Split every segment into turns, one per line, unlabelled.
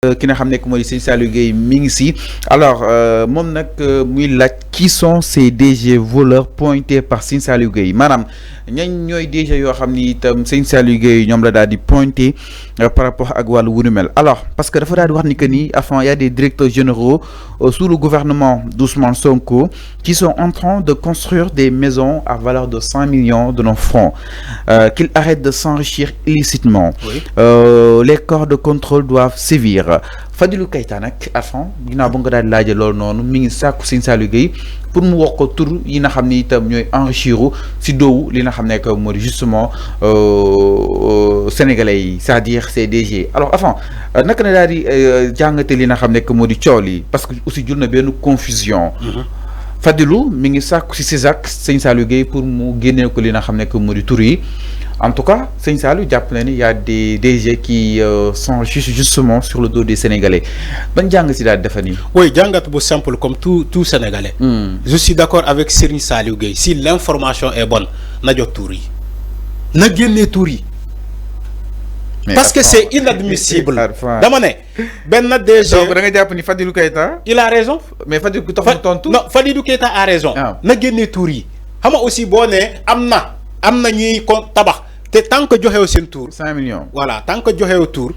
ki nga xam ne mooy Serigne Saliou Gueye mi ngi si alors moom nag muy laaj qui sont ces DG voleurs pointés par Serigne Saliou Gueye maanaam ñañ ñooy DG yoo xam ni itam Serigne Saliou Gueye ñoom la daal di pointé par rapport ak wàllu wu nu mel alors parce que dafa daal di wax ni que ni avant il y a des directeurs généraux sous le gouvernement d'Ousmane Sonko qui sont en train de construire des maisons à valeur de 100 millions de nos francs qu'ils arrêtent de s'enrichir illicitement. Oui. Les corps de contrôle doivent sévir. Fadilou Keita nag afan ginnaaw ba nga daal di laajee loolu noonu mi ngi sàkku Serigne Saliou Gueye pour mu wax ko tur yi nga xam ni itam ñooy enrichiru si doowu li nga xam ne que moo di justement sénégalais yi c'est-à-dire ces DG alors afan naka na daal di jàngate li nga xam ne que moo di coow yi parce que aussi jul na benn confusion. Fadilou mi ngi sàkku si Césac Serigne Saliou Gueye pour mu génnee ko li nga xam ne que moo di tur yi. En tout cas, Serigne Saliou jàpp na ni y a des DG qui sont justement sur le dos des Sénégalais. Ban jàng si daal dafa nii.
Oui, jàngat bu simple comme tout Sénégalais. Je suis d'accord avec Serigne Saliou Gueye. Si l'information est bonne, na jot tur yi. Na génne tur yi. Parce que c'est inadmissible. Dama ne benn DG.
Donc da nga jàpp ni Fadilou Keita.
Il a raison.
Mais Fadilou tax mu tontu.
Non, Fadilou Keita a raison. Na génne tur yi. Xam nga aussi boo ne am na ñuy ko tabax. te tant que joxewu seen tour
5 millions
voilà tant que joxewu tour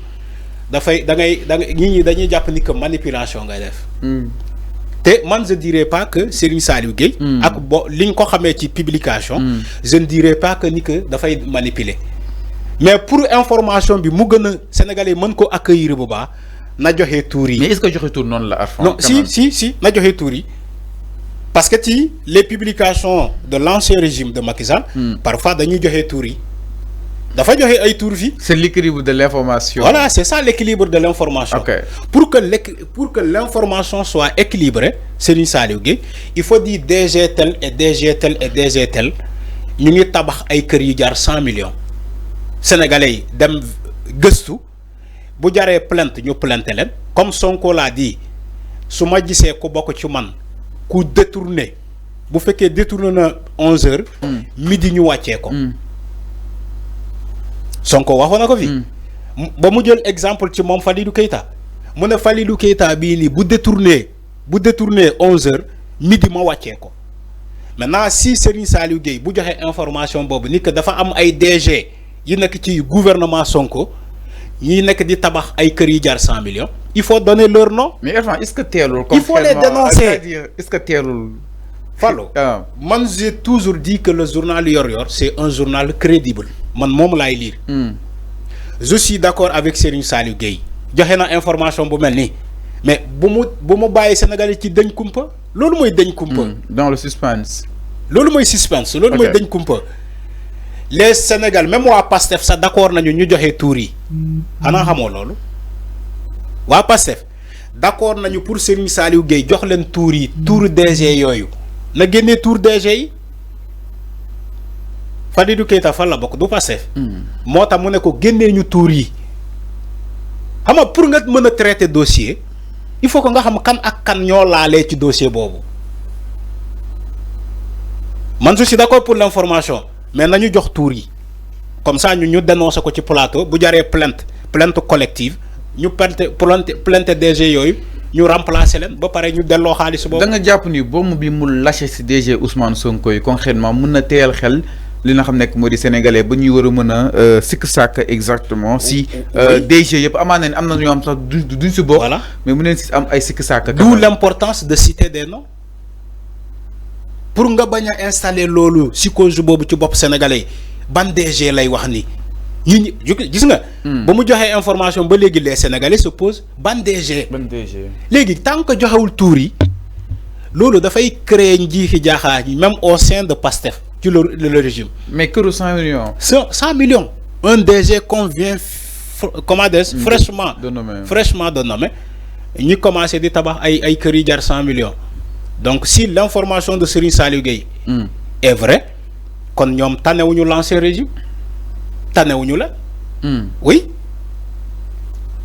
dafay da ngay ñi dañuy jàpp ni que manipulation ngay def te man je dirais pas que Serigne Saliou Gueye ak bo li ñu ko xamee ci publication je ne dirais pas que ni que dafay manipuler mais pour information bi mu gën a sénégalais mën ko accueillir bu baax na joxe tour yi.
mais est-ce que joxe tour noonu la Arfan
non si na joxe tour yi parce que ci les publications de l'ancien régime de Macky Sall parfois dañuy joxe tour yi dafa joxe ay tour fi.
C'est l'équilibre de l'information.
Voilà, c'est ça l'équilibre de l'information.
Okay.
Pour que l'information soit équilibrée, Serigne Saliou Gueye, il faut dire DG tel et DG tel et DG tel. Ñu ngi tabax ay kër yu jar 100 millions. Sénégalais yi dem gëstu bu jaree plainte ñu plainte leen comme Sonko l'a dit su ma gisee ku bokk ci man ku détourné bu fekkee détourné na 11h. midi ñu wàccee ko. Sonko waxoon na ko fi ba mu jël exemple ci moom Fadilou Keita mu ne Fadilou Keita bii nii bu détourné 11h midi ma wàccee ko maintenant si Serigne Saliou Gueye bu joxe information boobu ni que dafa am ay DG yi nekk ci gouvernement Sonko ñi nekk di tabax ay kër yi jar 100 millions il faut donner leur nom.
mais est-ce que teelul.
il faut les dénoncer
est-ce que teelul.
Fallo man j'ai toujours dit que le journal Yoor-Yoor c'est un journal crédible man moom laay lire. Je suis d'accord avec Serigne Saliou Gueye joxe na information bu mel nii mais bu mu bàyyi Sénégalais ci dëñ kumpa loolu mooy dëñ kumpa.
dans le suspense.
loolu mooy suspense loolu mooy dëñ kumpa les Sénégal même waa PASTEF sax d'accord nañu ñu joxe tuur yi. xanaa xamoo loolu waa PASTEF d'accord nañu pour Serigne Saliou Gueye jox leen tuur yi tuuru DG yooyu. na génnee tour DG yi Fadilou Keita fan la bokk du Pastef moo tax mu ne ko génnee ñu tour yi xam nga pour nga mën a traiter dossier il faut que nga xam kan ak kan ñoo laalee ci dossier boobu man je suis d'accord pour l'information mais nañu jox tour yi comme ça ñu dénoncer ko ci plateau bu jaree plainte collective ñu plainte DG yooyu ñu remplacer leen ba pare ñu delloo xaalis boobu.
da nga jàpp ni boobu bi mu lâché si DG Ousmane Sonko yi concrètement mën na teyal xel li nga xam nekk moo di sénégalais ba ñuy war a mën a sikk sàkk exactement si DG yëpp amaa na ne am na ñoo am sax duñ si bokk.
voilà
mais mu neen si am ay sikk sàkk.
d'où l'importance de citer des noms pour nga bañ a installer loolu psychose boobu ci bopp sénégalais ban DG lay wax ni ñi gis nga. ba mu joxee information ba léegi les sénégalais se posent ban DG. léegi tant que joxewul tuur yi loolu dafay créer njiixi jaaxaa yi même au sein de PASTEF ci le régime.
mais këru 100 millions.
100 millions. un DG qu'on vient fraîchement de nommer ñi commencé di tabax ay kër yi jar 100 millions donc si l'information de Serigne Saliou Gueye est vraie kon ñoom tanewuñu l'ancien régime. tanewuñu la. oui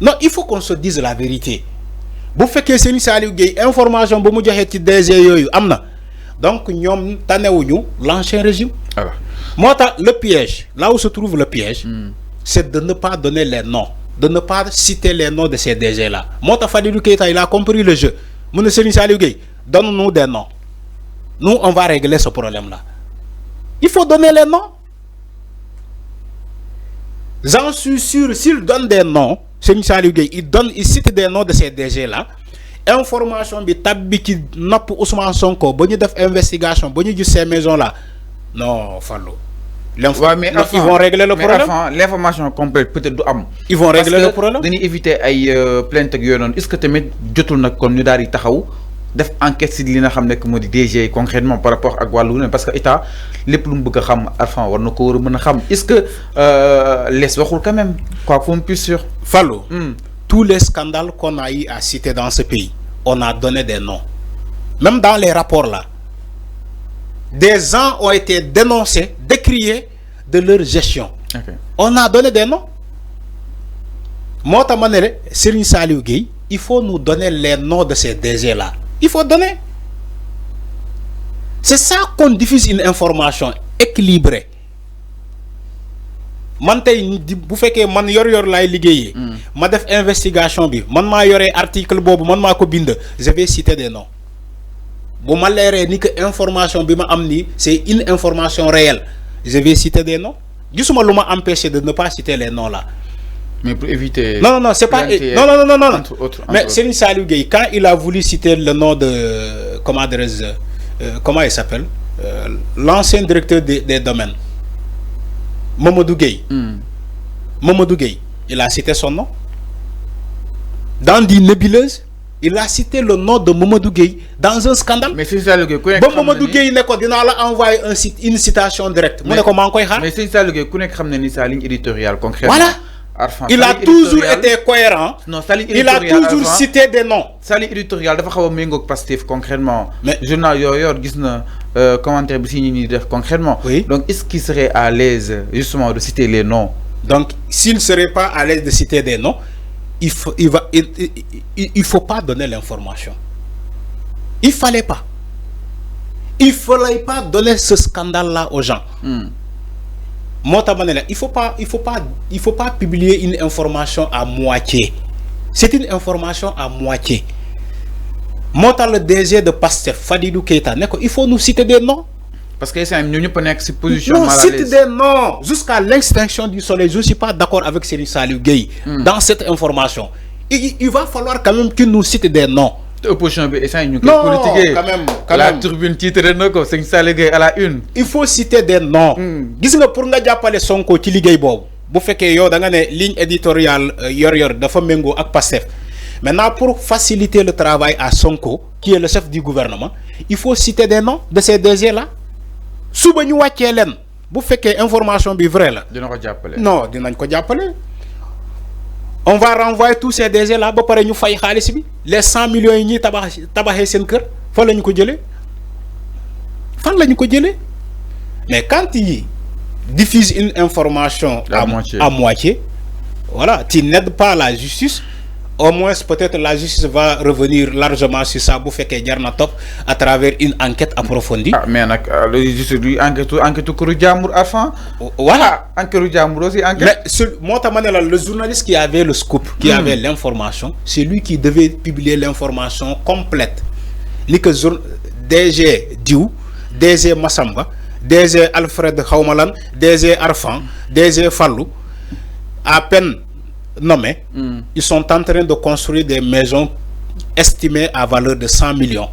non il faut qu'on se dise la vérité bu fekkee Serigne Saliou Gueye information ba mu joxee ci DG yooyu am na donc ñoom tanewuñu l'ancien régime. moo tax le piège là où se trouve le piège c'est de ne pas donner les noms de ne pas citer les noms de ces DG-là. Mota Fadilou Keita, il a compris le jeu. Mon Serigne Saliou Gueye, donne-nous des noms. Nous, on va régler ce problème-là. Il faut donner les noms. J'en suis sûr, s'il donne des noms, Serigne Saliou Gueye, il cite des noms de ces DG-là. Information bi tabbi ci nopp Ousmane Sonko ba ñu def investigation ba ñu gis ces maisons-là. Non, Fallou.
Ouais, mais
ils vont régler le problème.
L'information complète peut-être du am.
Ils vont régler le problème.
Dañuy éviter ay plainte ak yoon. Est-ce que tamit jotul nak kon ñu daal di taxaw def enquête ci li nga xam nek modi DG concrètement par rapport ak walu parce que état lepp lu mu bëgg xam Arfan war na ko war mëna xam. Est-ce que les waxul quand même quoi qu'on puisse sûr
Fallou. Tous les scandales qu'on a eu à citer dans ce pays, on a donné des noms. Même dans les rapports là. Des gens ont été dénoncés, décriés de leur gestion.
Okay.
On a donné des noms. Mota Manere, Serigne Saliou Gueye, il faut nous donner les noms de ces DG-là. Il faut donner. C'est ça qu'on diffuse une information équilibrée. Man tay bu féké man yor lay liggéeyé ma def investigation bi man ma yoré article bobu man mako bind je vais citer des noms. Bu ma léré ni que information bi ma am ni c'est une information réelle je vais citer des noms. Gisuma luma empêcher de ne pas citer les noms là.
Mais pour éviter
non c'est pas non
entre autres.
Mais Serigne Saliou Gueye quand il a voulu citer le nom de comment il s'appelle l'ancien directeur des domaines Mamadou Gueye. Mamadou Gueye, il a cité son nom. Dans des nébuleuses, il a cité le nom de Mamadou Gueye dans un scandale.
Mais c'est ça le Gueye.
Bon, Mamadou Gueye, il a envoyé une citation directe. Mais
c'est ça le Gueye. Sa ligne éditoriale concrètement.
Voilà.
Arfan,
il a toujours été cohérent.
Non,
il a toujours cité des noms.
Sa ligne éditoriale, dafa xawa méngok Pastef concrètement. Mais journal yor gis na commentaire bi ci ñi def concrètement.
Oui.
Donc est-ce qu'il serait à l'aise justement de citer les noms?
Donc s'il ne serait pas à l'aise de citer des noms, il faut pas donner l'information. Il fallait pas. Il fallait pas donner ce scandale là aux gens. Il faut pas publier une information à moitié. C'est une information à moitié. Le DG de Pastef Fadilou Keita, il faut nous citer des noms.
Parce que c'est une position
non,
mal à l'aise.
Cite des noms. Jusqu'à l'extinction du soleil, je ne suis pas d'accord avec Serigne Saliou Gueye dans cette information. Il va falloir quand même qu'il nous cite des noms.
Opposition bi ça ñu
non
politique
quand
la
même
tribune titre nako Serigne Saliou Gueye à la une.
Il faut citer des noms. Gis nga pour nga jappalé Sonko ci liggéey bobu bu féké yow da nga né ligne éditoriale yor dafa mengo ak Pastef. Maintenant pour faciliter le travail à Sonko qui est le chef du gouvernement, il faut citer des noms de ces DG là. Suba ñu waccé len bu féké information bi vrai la.
Dina ko jappalé.
Non, dinañ ko jappalé. On va renvoyer tous ces DG là ba paré ñu fay xaliss bi les 100 millions yi ñi tabaxé sen kër fa lañu ko jëlé fan lañu ko jëlé. Mais quand il diffuse une information à moitié, voilà, tu n'aides pas la justice. Au moins peut-être la justice va revenir largement sur ça pour faire que top à travers une enquête approfondie.
Ah mais le justice lui enquête kuru jamour Arfan.
Voilà,
enquête jamour aussi enquête.
Mais le journaliste qui avait le scoop, qui avait l'information, c'est lui qui devait publier l'information complète. Ni que DG Diou, DG Massamba, DG Alfred Khaumalan, DG Arfan, DG Fallou, à peine nommés, ils sont en train de construire des maisons estimées à valeur de 100 millions.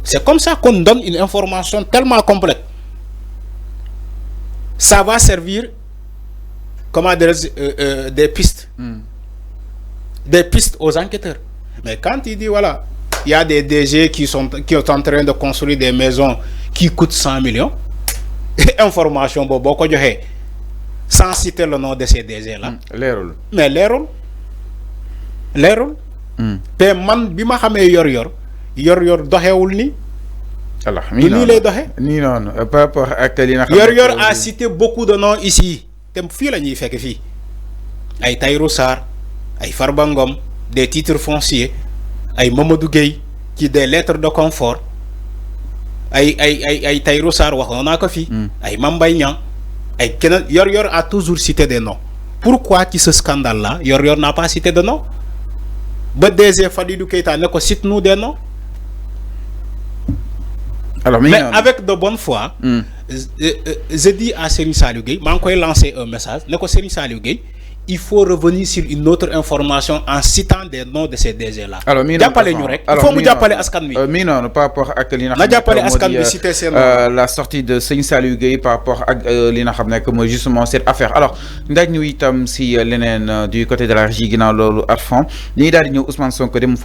C'est comme ça qu'on donne une information tellement complète. Ça va servir comment des pistes. Des pistes aux enquêteurs. Mais quand il dit voilà, il y a des DG qui sont en train de construire des maisons qui coûtent 100 millions, information beaucoup de sans citer le nom de ces DG là. Mais les rôles. Te man bima xamé yor doxewul ni.
Allah
mi lay doxé.
Ni non par rapport ak li nga
yor a cité beaucoup de noms ici. Te fi lañuy fekk fi. Ay Tahirou Sarr, ay Farba Ngom, des titres fonciers, ay Mamadou Gueye qui des lettres de confort. Ay Tahirou Sarr waxoon naa ko fi. Ay Mame Mbaye Niang. Yor a toujours cité des noms. pourquoi ci ce scandale là Yor Yor n'a pas cité de nom ba DG Fadilou Keita ne ko cite-nous des noms. Alors, mais avec de bonne foi, je dis à Serigne Saliou Gueye, je vais lancer un message, ne ko Serigne Saliou Gueye, il faut revenir sur une autre information en citant des noms de ces DG là.
Alors, il
faut mu jàppale askan wi.
Par rapport à la sortie de Serigne Saliou Gueye par rapport à li nga xam que justement cette affaire. Alors, ndax ñu itam si leneen du côté de la régie ginnaaw loolu Arfan ñi daal di ñëw Ousmane Sonko dem